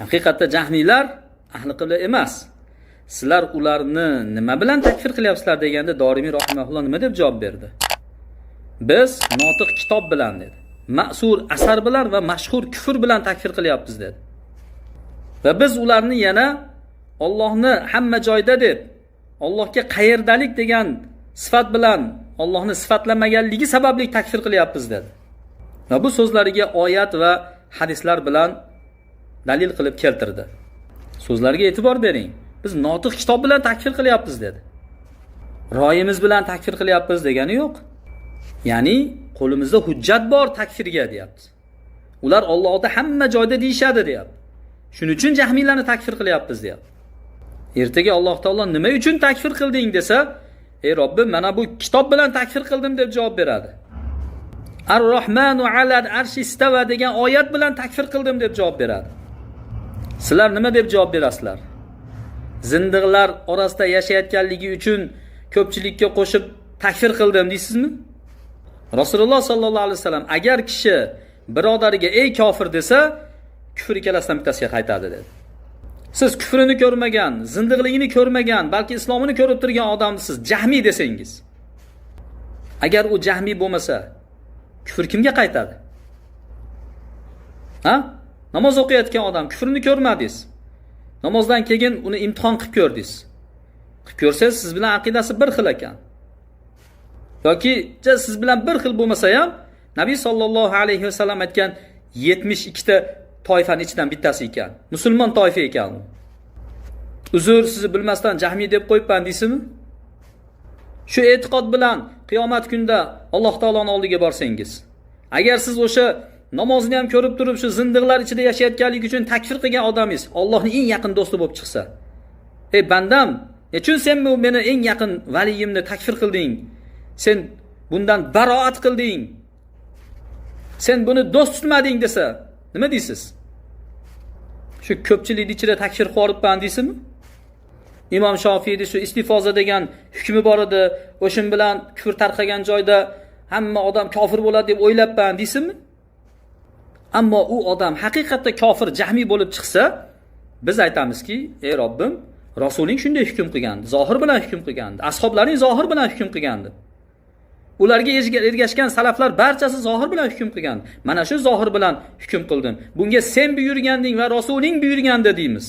Haqiqatda jahmiylar ahli qibla emas. Sizlar ularni nima bilan takfir qilyapsizlar deganda Dorimiy rahimahulloh nima deb javob berdi? Biz notiq kitob bilan dedi. Ma'sur asar bilan va mashhur kufr bilan takfir qilyapmiz dedi. Va biz ularni yana Allohni hamma joyda deb, Allohga qayerdalik degan sifat bilan Allohni sifatlamaganligi sababli takfir qilyapmiz dedi. Va bu so'zlariga oyat va hadislar bilan dalil qilib keltirdi. So'zlarga e'tibor bering. Biz notiq kitob bilan takfir qilyapmiz dedi. Ro'yimiz bilan takfir qilyapmiz degani yo'q. Ya'ni qo'limizda hujjat bor takfirga deyapti. Ular Allohda hamma joyda deyshadi deyapti. Shuning uchun jahmiylarni takfir qilyapmiz deyapti. Ertaga Alloh taolo nima uchun takfir qilding desa, ey Robbim, mana bu kitob bilan takfir qildim deb javob beradi. Ar-Rahmanu alal arshi istava degan oyat bilan takfir qildim deb javob beradi. Sizlar nima deb javob berasizlar? Zindiqlar orasida yashayotganligi uchun ko'pchilikka qo'shib takfir qildim deysizmi? Rasululloh sallallohu alayhi vasallam agar kishi birodariga ey kofir desa, kufr ikkalasidan bittasiga qaytadi dedi. Siz kufrini ko'rmagan, zindiqligini ko'rmagan, balki islomini ko'rib turgan odamsiz, jahmiy desangiz. Agar u jahmiy bo'lmasa, kufr kimga qaytadi? Ha? Namoz o'qiyotgan odam kufrini ko'rmadingiz. Namozdan keyin uni imtihon qilib ko'rdingiz. Qilib ko'rsangiz siz bilan aqidasi bir xil ekan. Yoki siz bilan bir xil bo'lmasa ham, Nabiy sallallohu alayhi vasallam aytgan 72 ta toifaning ichidan bittasi ekan. Musulmon toifa ekan. Uzr, sizni bilmasdan jahmiy deb qo'yibman deysizmi? Shu e'tiqod bilan qiyomat kunida Alloh taoloning oldiga borsangiz, agar siz o'sha namozni ham ko'rib turib shu zindiqlar ichida yashayotganligi uchun takfir qilgan odamingiz Allohning eng yaqin do'sti bo'lib chiqsa, ey bandam, nechun sen meni eng yaqin valiyimni takfir qilding? Sen bundan baroat qilding. Sen buni do'st tutmading desa, nima deysiz? Shu ko'pchilik ichida takfir qilibman deysizmi? Imom Shofiyning shu istifoza degan hukmi bor edi, o'shin bilan kufr tarqagan joyda hamma odam kofir bo'ladi deb o'ylabman deysizmi? Ammo u odam haqiqatda kofir, jahmiy bo'lib chiqsa, biz aytamizki, ey Robbim, Rasuling shunday hukm qilgandi, zohir bilan hukm qilgandi, ashoblaring zohir bilan hukm qilgandi. Ularga ergashgan salaflar barchasi zohir bilan hukm qilgan. Mana shu zohir bilan hukm qildim. Bunga sen buyurganding va Rasuling buyurgandi deymiz.